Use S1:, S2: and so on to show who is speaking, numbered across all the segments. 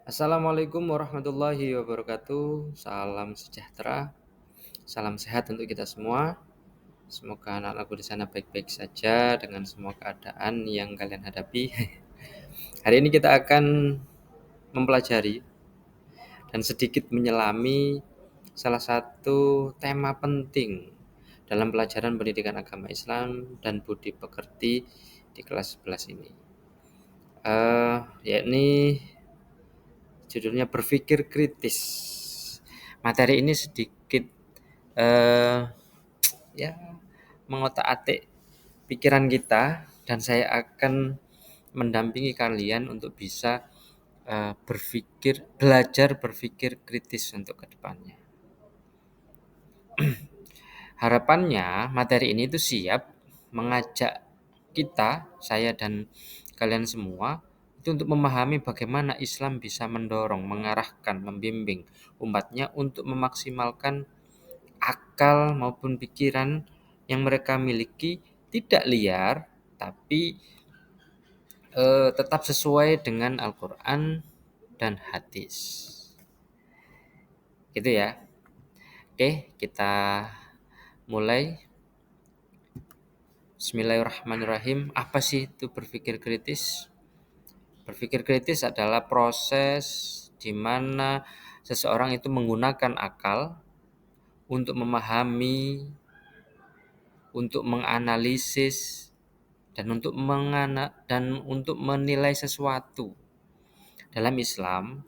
S1: Assalamualaikum warahmatullahi wabarakatuh. Salam sejahtera, salam sehat untuk kita semua. Semoga anak-anakku di sana baik-baik saja dengan semua keadaan yang kalian hadapi. Hari ini kita akan mempelajari dan sedikit menyelami salah satu tema penting dalam pelajaran pendidikan agama Islam dan budi pekerti di kelas 11 ini. Yakni judulnya berpikir kritis. Materi ini sedikit eh, ya mengotak-atik pikiran kita dan saya akan mendampingi kalian untuk bisa belajar berpikir kritis untuk kedepannya. Harapannya materi ini itu siap mengajak kita, saya dan kalian semua itu untuk memahami bagaimana Islam bisa mendorong, mengarahkan, membimbing umatnya untuk memaksimalkan akal maupun pikiran yang mereka miliki tidak liar tapi tetap sesuai dengan Al-Quran dan hadis. Gitu ya. Oke, kita mulai. Bismillahirrahmanirrahim. Apa sih itu berpikir kritis? Berpikir kritis adalah proses di mana seseorang itu menggunakan akal untuk memahami, untuk menganalisis, dan untuk menilai sesuatu. Dalam Islam,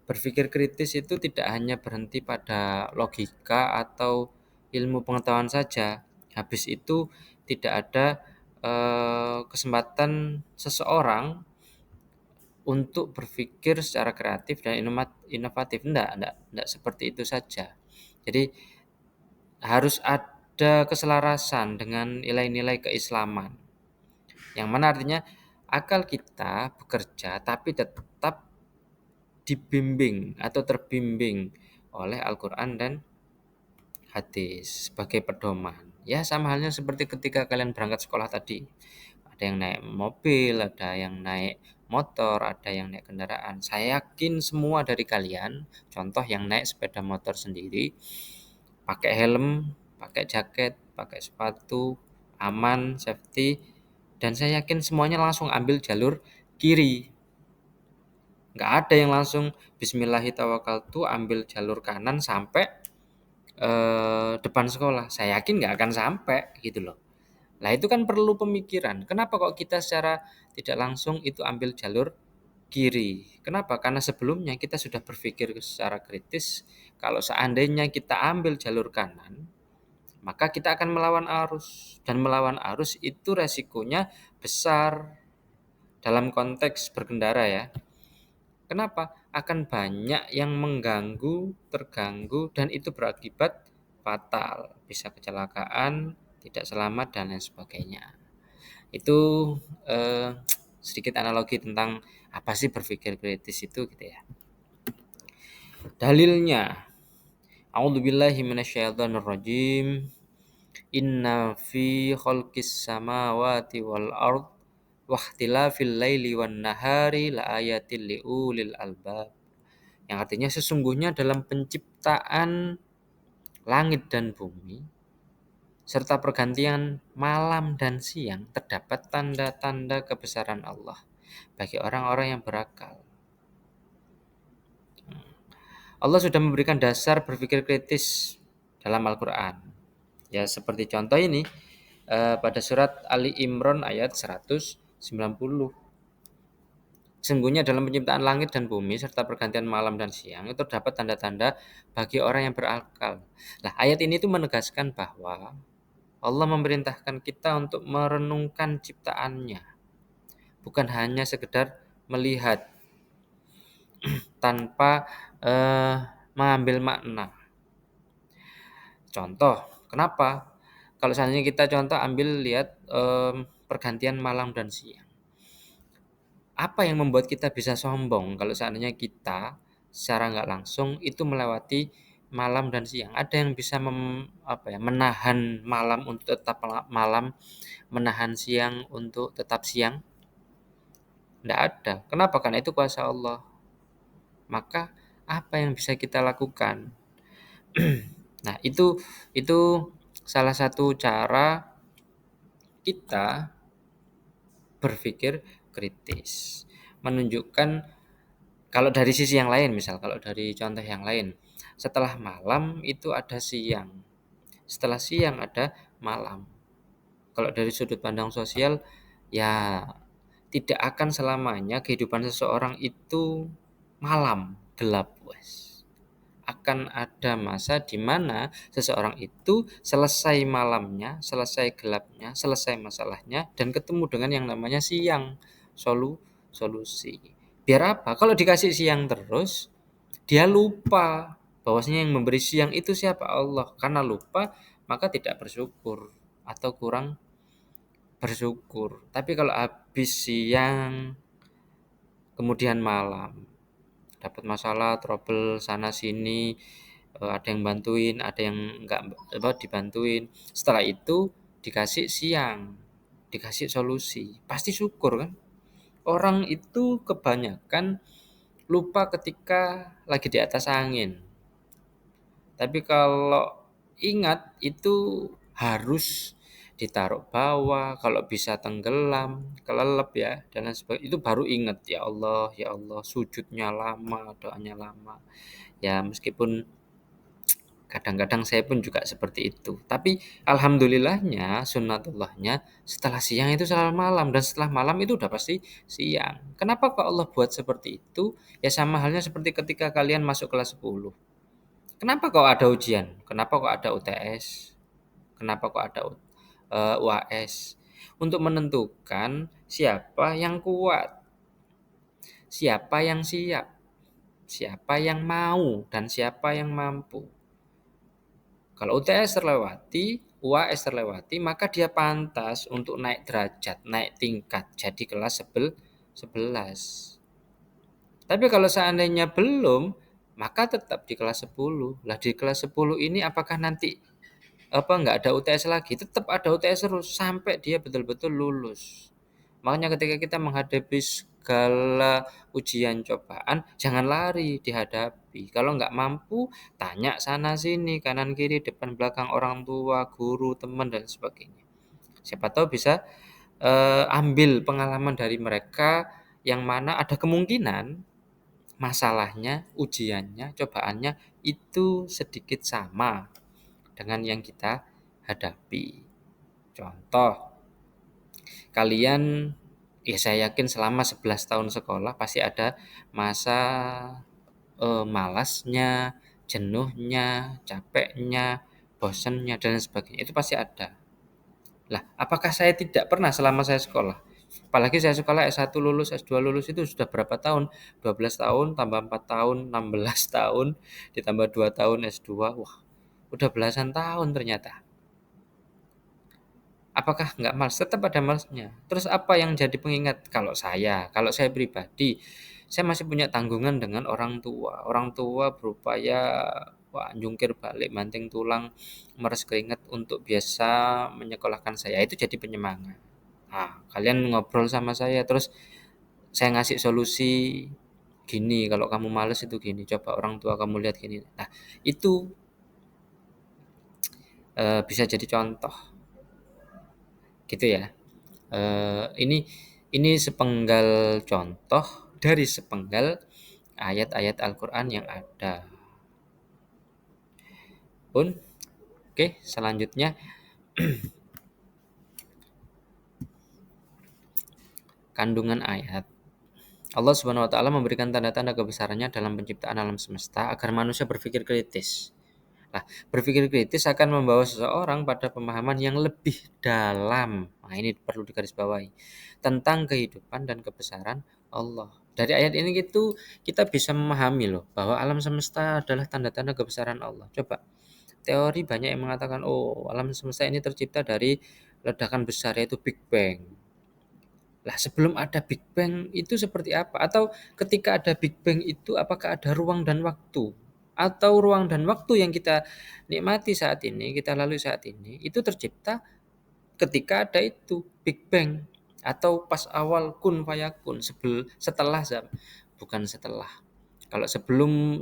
S1: berpikir kritis itu tidak hanya berhenti pada logika atau ilmu pengetahuan saja. Habis itu tidak ada kesempatan seseorang untuk berpikir secara kreatif dan inovatif. Enggak seperti itu saja. Jadi harus ada keselarasan dengan nilai-nilai keislaman. Yang mana artinya akal kita bekerja tapi tetap dibimbing atau terbimbing oleh Al-Quran dan hadis sebagai pedoman. Ya sama halnya seperti ketika kalian berangkat sekolah tadi. Ada yang naik mobil, ada yang naik motor, ada yang naik kendaraan. Saya yakin semua dari kalian, contoh yang naik sepeda motor sendiri, pakai helm, pakai jaket, pakai sepatu, aman, safety, dan saya yakin semuanya langsung ambil jalur kiri. Nggak ada yang langsung Bismillahirrahmanirrahim ambil jalur kanan sampai depan sekolah. Saya yakin nggak akan sampai gitu loh. Nah itu kan perlu pemikiran. Kenapa kok kita secara tidak langsung itu ambil jalur kiri? Kenapa? Karena sebelumnya kita sudah berpikir secara kritis. Kalau seandainya kita ambil jalur kanan, maka kita akan melawan arus. Dan melawan arus itu resikonya besar dalam konteks berkendara ya. Kenapa? Akan banyak yang mengganggu, terganggu, dan itu berakibat fatal. Bisa kecelakaan, tidak selamat, dan lain sebagainya. Itu sedikit analogi tentang apa sih berpikir kritis itu gitu ya. Dalilnya, A'udzubillahi minasyaitonirrajim. Inna fi khalqis samawati wal ard wahtilafil laili wan nahari laayatil liulil albab. Yang artinya sesungguhnya dalam penciptaan langit dan bumi serta pergantian malam dan siang terdapat tanda-tanda kebesaran Allah bagi orang-orang yang berakal. Allah sudah memberikan dasar berpikir kritis dalam Al-Quran. Ya seperti contoh ini pada surat Ali Imran ayat 190. Sungguhnya dalam penciptaan langit dan bumi serta pergantian malam dan siang itu terdapat tanda-tanda bagi orang yang berakal. Nah, ayat ini itu menegaskan bahwa Allah memerintahkan kita untuk merenungkan ciptaannya, bukan hanya sekedar melihat tanpa mengambil makna. Contoh, kenapa? Kalau seandainya kita contoh ambil lihat pergantian malam dan siang. Apa yang membuat kita bisa sombong kalau seandainya kita secara nggak langsung itu melewati malam dan siang? Ada yang bisa menahan malam untuk tetap malam, menahan siang untuk tetap siang? Nggak ada. Kenapa? Karena itu kuasa Allah. maka apa yang bisa kita lakukan? Nah, itu salah satu cara kita berpikir kritis. Menunjukkan kalau dari sisi yang lain, misal kalau dari contoh yang lain, setelah malam itu ada siang, setelah siang ada malam. Kalau dari sudut pandang sosial, ya tidak akan selamanya kehidupan seseorang itu malam, gelap, wes. Akan ada masa di mana seseorang itu selesai malamnya, selesai gelapnya, selesai masalahnya, dan ketemu dengan yang namanya siang, solusi. Biar apa? Kalau dikasih siang terus, dia lupa bahwasanya yang memberi siang itu siapa? Allah. Karena lupa, maka tidak bersyukur atau kurang bersyukur. Tapi kalau habis siang, kemudian malam, dapat masalah, trouble sana sini, ada yang bantuin, ada yang enggak dibantuin. Setelah itu dikasih siang, dikasih solusi, pasti syukur kan? Orang itu kebanyakan lupa ketika lagi di atas angin. Tapi kalau ingat itu harus ditaruh bawah, kalau bisa tenggelam, kelelep ya, dan lain sebagainya. Itu baru ingat, ya Allah, sujudnya lama, doanya lama. Ya meskipun kadang-kadang saya pun juga seperti itu. Tapi alhamdulillahnya, sunnatullahnya, setelah siang itu selalu malam, dan setelah malam itu udah pasti siang. Kenapa kok Allah buat seperti itu? Ya sama halnya seperti ketika kalian masuk kelas 10. Kenapa kok ada ujian? Kenapa kok ada UTS? Kenapa kok ada UAS? Untuk menentukan siapa yang kuat, siapa yang siap, siapa yang mau, dan siapa yang mampu. Kalau UTS terlewati, UAS terlewati, maka dia pantas untuk naik derajat, naik tingkat, jadi kelas 11. Tapi kalau seandainya belum, maka tetap di kelas 10. Lah di kelas 10 ini apakah nanti nggak ada UTS lagi? Tetap ada UTS terus sampai dia betul-betul lulus. Makanya ketika kita menghadapi segala ujian cobaan, jangan lari dihadapi. Kalau nggak mampu, tanya sana sini, kanan kiri, depan belakang, orang tua, guru, teman dan sebagainya. Siapa tahu bisa ambil pengalaman dari mereka yang mana ada kemungkinan masalahnya, ujiannya, cobaannya itu sedikit sama dengan yang kita hadapi. Contoh, kalian ya saya yakin selama 11 tahun sekolah pasti ada masa malasnya, jenuhnya, capeknya, bosannya dan sebagainya. Itu pasti ada. Lah, apakah saya tidak pernah selama saya sekolah? Apalagi saya sekolah S1 lulus, S2 lulus itu sudah berapa tahun? 12 tahun, tambah 4 tahun, 16 tahun, ditambah 2 tahun S2. Wah, udah belasan tahun ternyata. Apakah nggak males? Tetap ada malesnya. Terus apa yang jadi pengingat? Kalau saya pribadi, saya masih punya tanggungan dengan orang tua. Orang tua berupaya jungkir balik, banting tulang, meres keringat untuk biasa menyekolahkan saya. Itu jadi penyemangat. Nah, kalian ngobrol sama saya, terus saya ngasih solusi gini, kalau kamu males itu gini, coba orang tua kamu lihat gini. Nah, itu bisa jadi contoh, gitu ya. Ini sepenggal contoh dari sepenggal ayat-ayat Al-Qur'an yang ada. Pun, oke, selanjutnya kandungan ayat. Allah Subhanahu wa taala memberikan tanda-tanda kebesarannya dalam penciptaan alam semesta agar manusia berpikir kritis. Nah, berpikir kritis akan membawa seseorang pada pemahaman yang lebih dalam. Nah, ini perlu digarisbawahi tentang kehidupan dan kebesaran Allah. Dari ayat ini kita bisa memahami loh bahwa alam semesta adalah tanda-tanda kebesaran Allah. Coba, teori banyak yang mengatakan, oh, alam semesta ini tercipta dari ledakan besar yaitu Big Bang. Lah, sebelum ada Big Bang itu seperti apa? Atau ketika ada Big Bang itu apakah ada ruang dan waktu? Atau ruang dan waktu yang kita nikmati saat ini, kita lalui saat ini, itu tercipta ketika ada itu Big Bang atau pas awal kun fayakun setelah bukan setelah. Kalau sebelum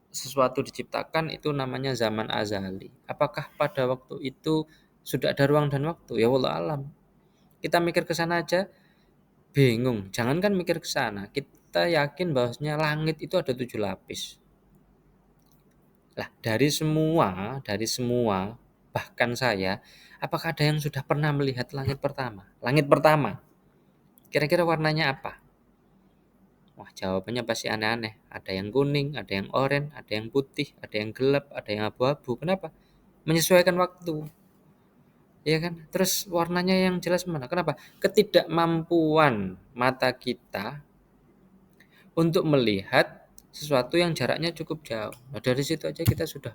S1: sesuatu diciptakan itu namanya zaman azali. Apakah pada waktu itu sudah ada ruang dan waktu? Ya wallah alam. Kita mikir ke sana aja bingung. Jangankan mikir ke sana, kita yakin bahwasanya langit itu ada 7 lapis. Lah, dari semua, bahkan saya, apakah ada yang sudah pernah melihat langit pertama? Langit pertama, kira-kira warnanya apa? Wah, jawabannya pasti aneh-aneh. Ada yang kuning, ada yang oranye, ada yang putih, ada yang gelap, ada yang abu-abu. Kenapa? Menyesuaikan waktu, ya kan? Terus warnanya yang jelas mana? Kenapa? Ketidakmampuan mata kita untuk melihat sesuatu yang jaraknya cukup jauh. Nah, dari situ aja kita sudah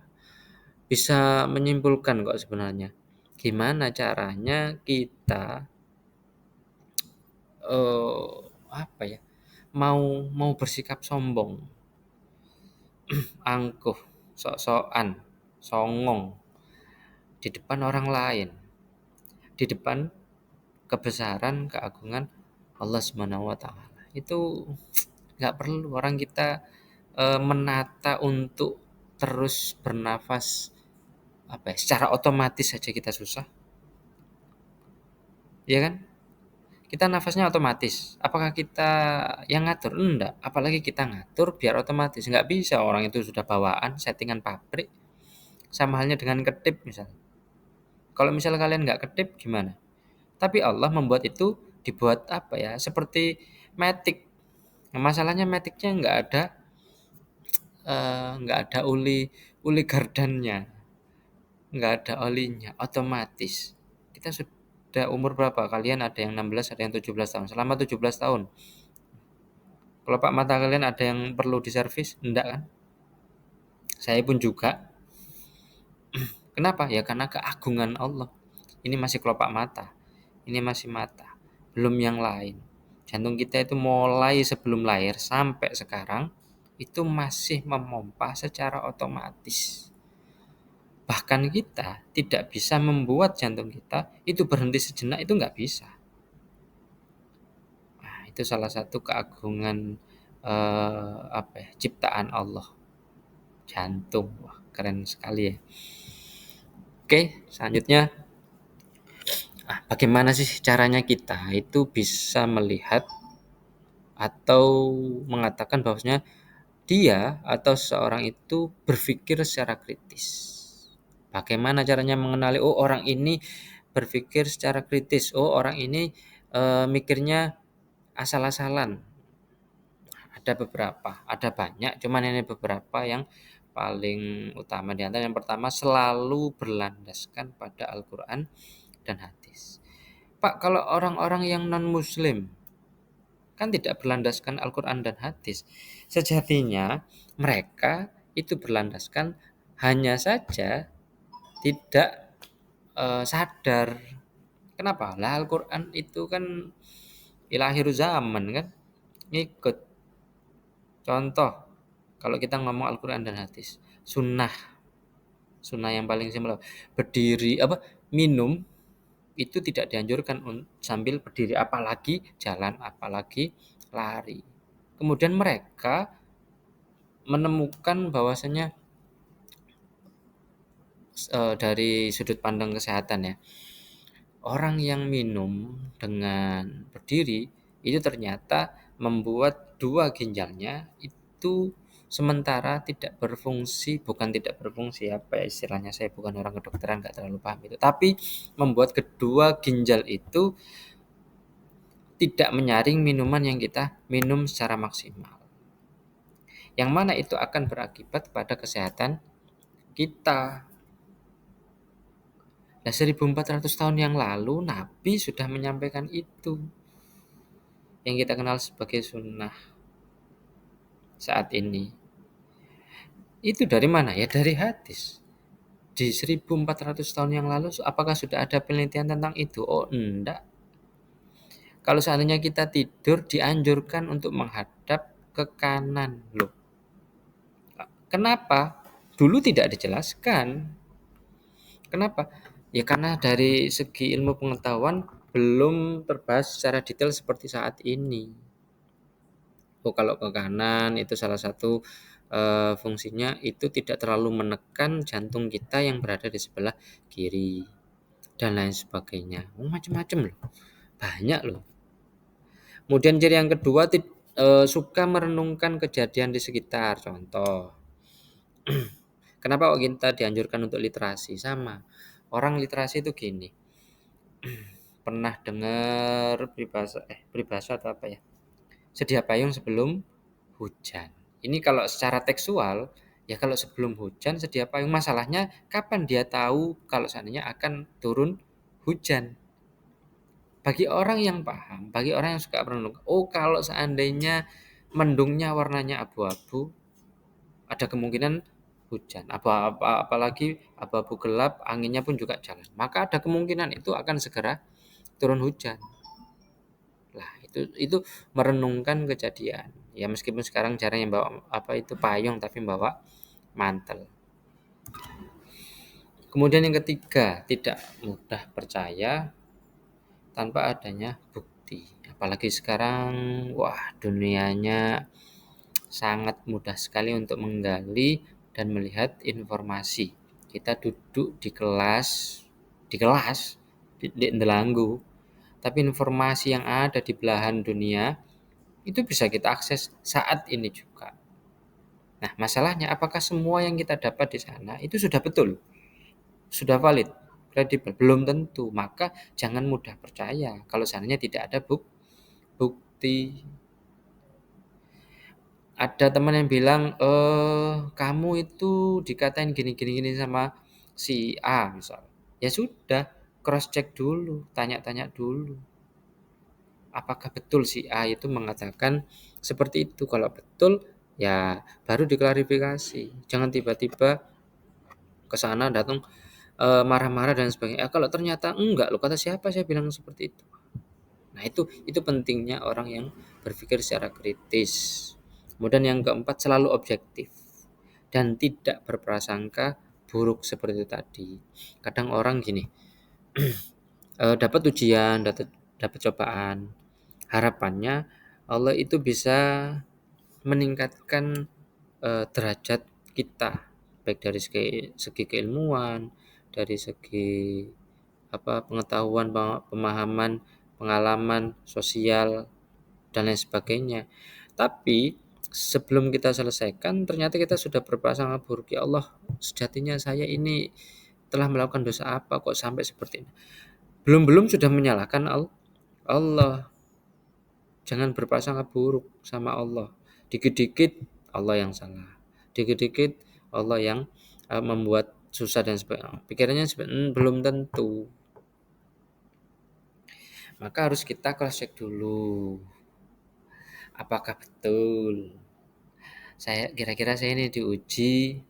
S1: bisa menyimpulkan kok sebenarnya. Gimana caranya kita eh apa ya? Mau mau bersikap sombong, angkuh, sok-sokan, songong di depan orang lain, di depan kebesaran, keagungan Allah Subhanahu wa taala. Itu nggak perlu orang kita menata untuk terus bernafas apa ya, secara otomatis saja kita susah, ya kan? Kita nafasnya otomatis. Apakah kita yang ngatur? Enggak. Apalagi kita ngatur biar otomatis. Nggak bisa, orang itu sudah bawaan, settingan pabrik. Sama halnya dengan ketip misalnya. Kalau misalnya kalian nggak ketip gimana? Tapi Allah membuat itu dibuat apa ya? Seperti matic. Nah, masalahnya maticnya nggak ada uli gardannya, nggak ada olinya, otomatis. Kita sudah umur berapa? Kalian ada yang 16, ada yang 17 tahun. Selama 17 tahun, kelopak mata kalian ada yang perlu diservis? Enggak kan? Saya pun juga. Kenapa? Ya karena keagungan Allah. Ini masih kelopak mata. Ini masih mata. Belum yang lain. Jantung kita itu mulai sebelum lahir sampai sekarang itu masih memompa secara otomatis. Bahkan kita tidak bisa membuat jantung kita itu berhenti sejenak, itu nggak bisa. Nah, itu salah satu keagungan apa ya, ciptaan Allah. Jantung, wah keren sekali ya. Oke, selanjutnya, bagaimana sih caranya kita itu bisa melihat atau mengatakan bahwasanya dia atau seseorang itu berpikir secara kritis. Bagaimana caranya mengenali, oh orang ini berpikir secara kritis, oh orang ini mikirnya asal-asalan. Ada beberapa, ada banyak, cuman ini beberapa yang paling utama. Di antara yang pertama, selalu berlandaskan pada Al-Quran dan hadis. Pak, kalau orang-orang yang non-muslim kan tidak berlandaskan Al-Quran dan hadis. Sejatinya mereka itu berlandaskan, hanya saja tidak sadar. Kenapa? Lah Al-Quran itu kan ilakhir zaman kan, ngikut. Contoh, kalau kita ngomong Al-Quran dan hadis, sunnah, sunnah yang paling simpel, berdiri apa, minum itu tidak dianjurkan sambil berdiri, apalagi jalan, apalagi lari. Kemudian mereka menemukan bahwasanya dari sudut pandang kesehatan ya, orang yang minum dengan berdiri itu ternyata membuat dua ginjalnya itu sementara tidak berfungsi, bukan tidak berfungsi, apa ya istilahnya, saya bukan orang kedokteran, nggak terlalu paham itu, tapi membuat kedua ginjal itu tidak menyaring minuman yang kita minum secara maksimal, yang mana itu akan berakibat pada kesehatan kita. Nah, 1400 tahun yang lalu Nabi sudah menyampaikan itu, yang kita kenal sebagai sunnah saat ini. Itu dari mana? Ya dari hadis. Di 1400 tahun yang lalu apakah sudah ada penelitian tentang itu? Oh, enggak. Kalau seandainya kita tidur dianjurkan untuk menghadap ke kanan. Loh, kenapa? Dulu tidak dijelaskan. Kenapa? Ya karena dari segi ilmu pengetahuan belum terbahas secara detail seperti saat ini. Oh, kalau ke kanan itu salah satu fungsinya itu tidak terlalu menekan jantung kita yang berada di sebelah kiri dan lain sebagainya. Oh, macam-macam loh, banyak loh. Kemudian ciri yang kedua, suka merenungkan kejadian di sekitar. Contoh, kenapa kok kita dianjurkan untuk literasi? Sama, orang literasi itu gini, pernah dengar peribahasa atau apa ya? Sedia payung sebelum hujan. Ini kalau secara tekstual, ya kalau sebelum hujan sedia payung. Masalahnya kapan dia tahu kalau seandainya akan turun hujan? Bagi orang yang paham, bagi orang yang suka merenung, oh kalau seandainya mendungnya warnanya abu-abu, ada kemungkinan hujan. Apalagi abu-abu gelap, anginnya pun juga jalan. Maka ada kemungkinan itu akan segera turun hujan. Lah, itu merenungkan kejadian. Ya meskipun sekarang jarang yang bawa apa itu payung tapi bawa mantel. Kemudian yang ketiga, tidak mudah percaya tanpa adanya bukti. Apalagi sekarang, wah dunianya sangat mudah sekali untuk menggali dan melihat informasi. Kita duduk di Ndelanggu, tapi informasi yang ada di belahan dunia itu bisa kita akses saat ini juga. Nah, masalahnya apakah semua yang kita dapat di sana itu sudah betul, sudah valid, kredibel? Belum tentu. Maka jangan mudah percaya kalau seandainya tidak ada bukti. Ada teman yang bilang, kamu itu dikatain gini sama si A misal. Ya sudah, cross check dulu, tanya-tanya dulu. Apakah betul si A itu mengatakan seperti itu? Kalau betul, ya baru diklarifikasi. Jangan tiba-tiba ke sana datang marah-marah dan sebagainya. Kalau ternyata enggak, lo kata siapa saya bilang seperti itu. Nah, itu pentingnya orang yang berpikir secara kritis. Kemudian yang keempat, selalu objektif dan tidak berprasangka buruk seperti itu tadi. Kadang orang gini, dapat ujian, dapat cobaan, harapannya Allah itu bisa meningkatkan derajat kita, baik dari segi keilmuan, dari segi pengetahuan, pemahaman, pengalaman sosial dan lain sebagainya. Tapi sebelum kita selesaikan ternyata kita sudah berprasangka buruk. Ya Allah, sejatinya saya ini telah melakukan dosa apa kok sampai seperti ini. Belum sudah menyalahkan Allah. Jangan berprasangka buruk sama Allah. Dikit-dikit Allah yang salah. Dikit-dikit Allah yang membuat susah dan sebagainya. Pikirannya belum tentu. Maka harus kita cross check dulu. Apakah betul kira-kira saya ini diuji,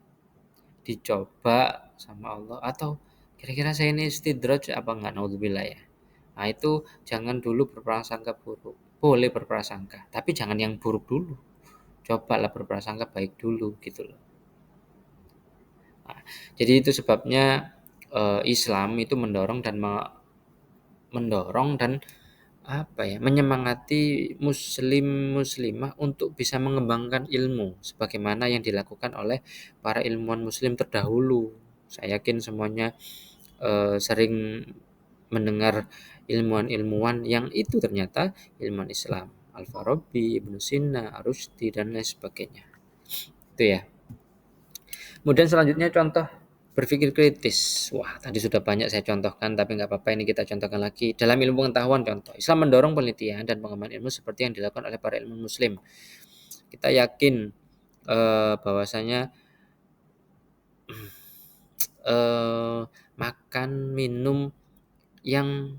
S1: dicoba sama Allah, atau kira-kira saya ini istidraj apa enggak, naudzubillah ya. Nah, itu jangan dulu berprasangka buruk. Boleh berprasangka, tapi jangan yang buruk dulu. Cobalah berprasangka baik dulu gitu loh. Nah, jadi itu sebabnya Islam itu mendorong dan menyemangati muslimah untuk bisa mengembangkan ilmu sebagaimana yang dilakukan oleh para ilmuwan muslim terdahulu. Saya yakin semuanya sering mendengar ilmuwan-ilmuwan yang itu ternyata ilmuwan Islam, Al-Farabi, Ibnu Sina, Ar-Rusdi dan lain sebagainya. Itu ya. Kemudian selanjutnya contoh berpikir kritis. Wah, tadi sudah banyak saya contohkan, tapi nggak apa-apa, ini kita contohkan lagi. Dalam ilmu pengetahuan contoh, Islam mendorong penelitian dan pengembangan ilmu seperti yang dilakukan oleh para ilmuwan muslim. Kita yakin bahwasanya makan, minum yang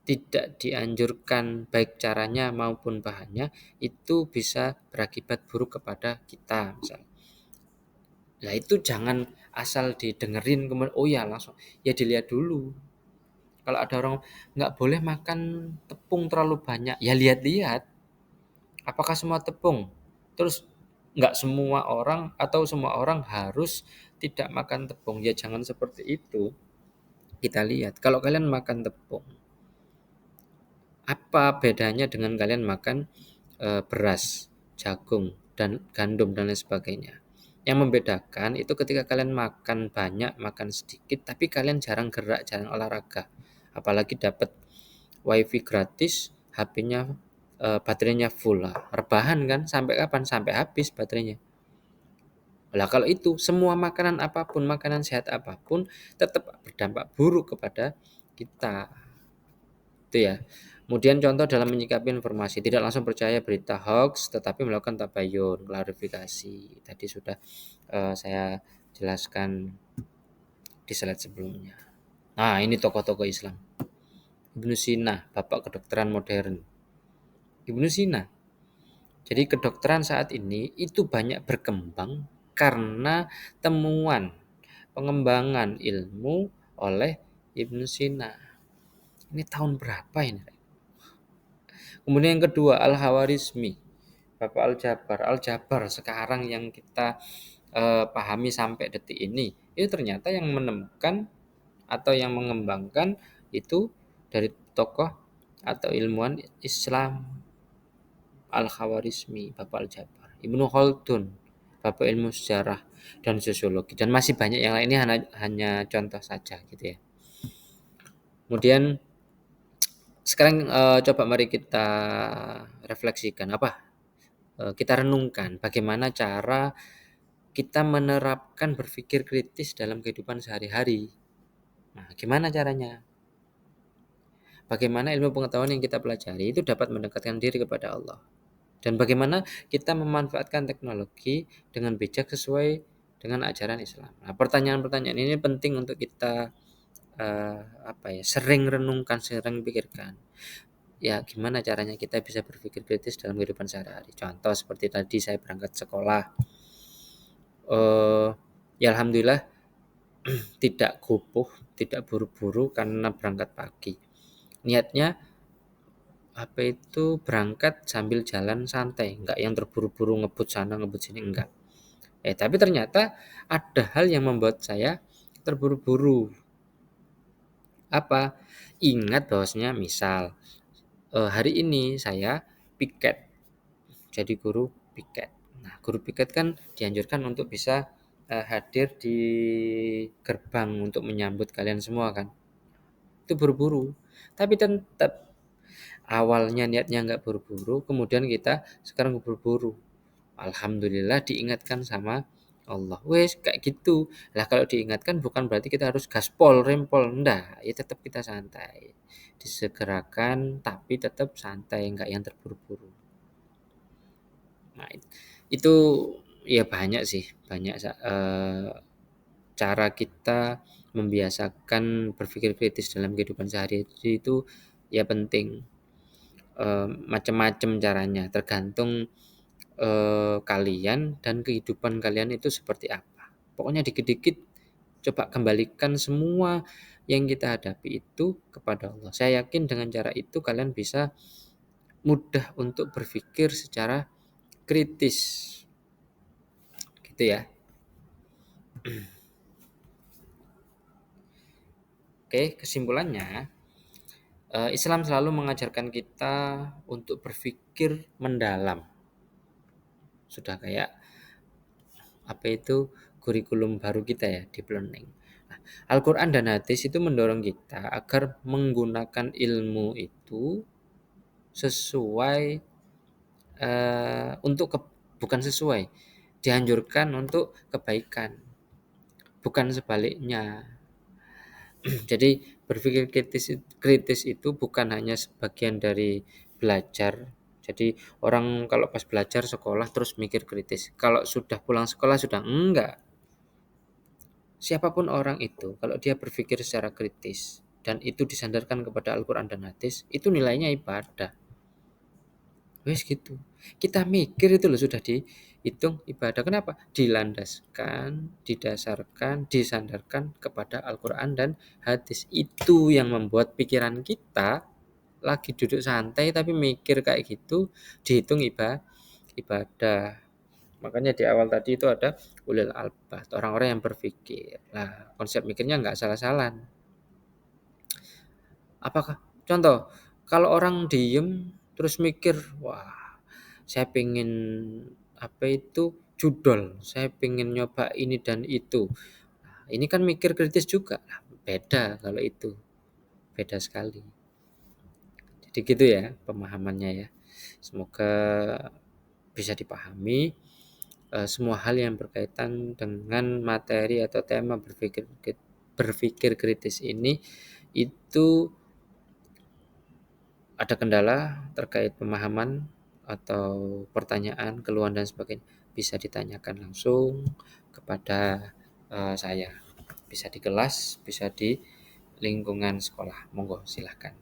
S1: tidak dianjurkan baik caranya maupun bahannya itu bisa berakibat buruk kepada kita misalnya. Nah itu jangan asal didengerin kemudian oh ya langsung, ya dilihat dulu. Kalau ada orang nggak boleh makan tepung terlalu banyak, ya lihat-lihat apakah semua tepung. Terus nggak semua orang atau semua orang harus tidak makan tepung, ya jangan seperti itu. Kita lihat kalau kalian makan tepung, apa bedanya dengan kalian makan beras, jagung, dan gandum dan lain sebagainya. Yang membedakan itu ketika kalian makan banyak, makan sedikit, tapi kalian jarang gerak, jarang olahraga. Apalagi dapat wifi gratis, HP-nya baterainya full lah. Rebahan kan sampai kapan? Sampai habis baterainya. Lah kalau itu semua makanan apapun, makanan sehat apapun tetap berdampak buruk kepada kita. Itu ya. Kemudian contoh dalam menyikapi informasi, tidak langsung percaya berita hoax, tetapi melakukan tabayun, klarifikasi. Tadi sudah saya jelaskan di slide sebelumnya. Nah, ini tokoh-tokoh Islam. Ibnu Sina, bapak kedokteran modern. Ibnu Sina. Jadi kedokteran saat ini itu banyak berkembang karena temuan pengembangan ilmu oleh Ibnu Sina. Ini tahun berapa ini? Kemudian yang kedua Al-Hawarizmi, Bapak Al-Jabar. Al-Jabar sekarang yang kita pahami sampai detik ini, itu ternyata yang menemukan atau yang mengembangkan itu dari tokoh atau ilmuwan Islam, Al-Khawarizmi, Bapak Al-Jabar. Ibnu Khaldun, Bapak ilmu sejarah dan sosiologi, dan masih banyak yang lain. Ini hanya contoh saja gitu ya. Kemudian sekarang coba mari kita refleksikan kita renungkan bagaimana cara kita menerapkan berpikir kritis dalam kehidupan sehari-hari. Nah, gimana caranya? Bagaimana ilmu pengetahuan yang kita pelajari itu dapat mendekatkan diri kepada Allah. Dan bagaimana kita memanfaatkan teknologi dengan bijak sesuai dengan ajaran Islam. Nah, pertanyaan-pertanyaan ini penting untuk kita sering renungkan, sering pikirkan. Ya, gimana caranya kita bisa berpikir kritis dalam kehidupan sehari-hari. Contoh seperti tadi saya berangkat sekolah. Ya alhamdulillah tidak gopoh, tidak buru-buru karena berangkat pagi. Niatnya berangkat sambil jalan santai, enggak yang terburu-buru ngebut sana ngebut sini, enggak. Tapi ternyata ada hal yang membuat saya terburu-buru. Apa? Ingat bahwasanya misal hari ini saya piket, jadi guru piket. Nah, guru piket kan dianjurkan untuk bisa hadir di gerbang untuk menyambut kalian semua kan. Itu buru-buru. Tapi tetap awalnya niatnya nggak buru-buru, kemudian kita sekarang buru-buru. Alhamdulillah diingatkan sama Allah. Wes kayak gitu. Lah kalau diingatkan bukan berarti kita harus gaspol, rempol, enggak. Ya tetap kita santai. Disegerakan tapi tetap santai, enggak yang terburu-buru. Nah, itu ya banyak sih, banyak cara kita membiasakan berpikir kritis dalam kehidupan sehari-hari itu ya penting. Macam-macam caranya, tergantung kalian dan kehidupan kalian itu seperti apa. Pokoknya dikit-dikit coba kembalikan semua yang kita hadapi itu kepada Allah. Saya yakin dengan cara itu kalian bisa mudah untuk berpikir secara kritis. Gitu ya. Oke, kesimpulannya Islam selalu mengajarkan kita untuk berpikir mendalam. Sudah kayak kurikulum baru kita ya, deep learning. Nah, Al-Quran dan hadis itu mendorong kita agar menggunakan ilmu itu sesuai bukan sesuai, dianjurkan untuk kebaikan, bukan sebaliknya. Jadi berpikir kritis itu bukan hanya sebagian dari belajar. Jadi orang kalau pas belajar sekolah terus mikir kritis. Kalau sudah pulang sekolah sudah enggak. Siapapun orang itu, kalau dia berpikir secara kritis dan itu disandarkan kepada Al-Quran dan hadis, itu nilainya ibadah. Wes gitu. Kita mikir itu loh sudah dihitung ibadah. Kenapa? Dilandaskan, didasarkan, disandarkan kepada Al-Quran dan hadis. Itu yang membuat pikiran kita lagi duduk santai tapi mikir kayak gitu, dihitung ibadah. Makanya di awal tadi itu ada ulil albab, orang-orang yang berpikir. Nah, konsep mikirnya nggak salah-salah. Apakah contoh, kalau orang diem terus mikir, wah saya pengen apa itu judol, saya pengen nyoba ini dan itu. Nah, ini kan mikir kritis juga. Nah, beda kalau itu, beda sekali. Jadi gitu ya pemahamannya ya. Semoga bisa dipahami semua hal yang berkaitan dengan materi atau tema berpikir kritis ini itu ada kendala terkait pemahaman atau pertanyaan, keluhan dan sebagainya bisa ditanyakan langsung kepada saya. Bisa di kelas, bisa di lingkungan sekolah. Monggo silahkan.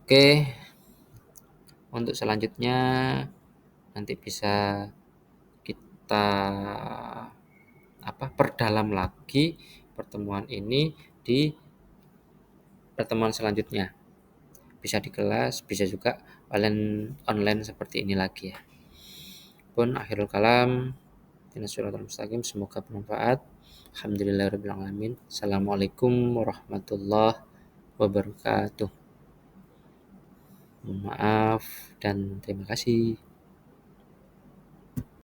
S1: Oke, untuk selanjutnya nanti bisa kita perdalam lagi pertemuan ini di pertemuan selanjutnya. Bisa di kelas, bisa juga online seperti ini lagi ya. Pun akhirul kalam, mustaqim, semoga bermanfaat. Alhamdulillahirabbil alamin. Assalamualaikum warahmatullahi wabarakatuh. Mohon maaf dan terima kasih.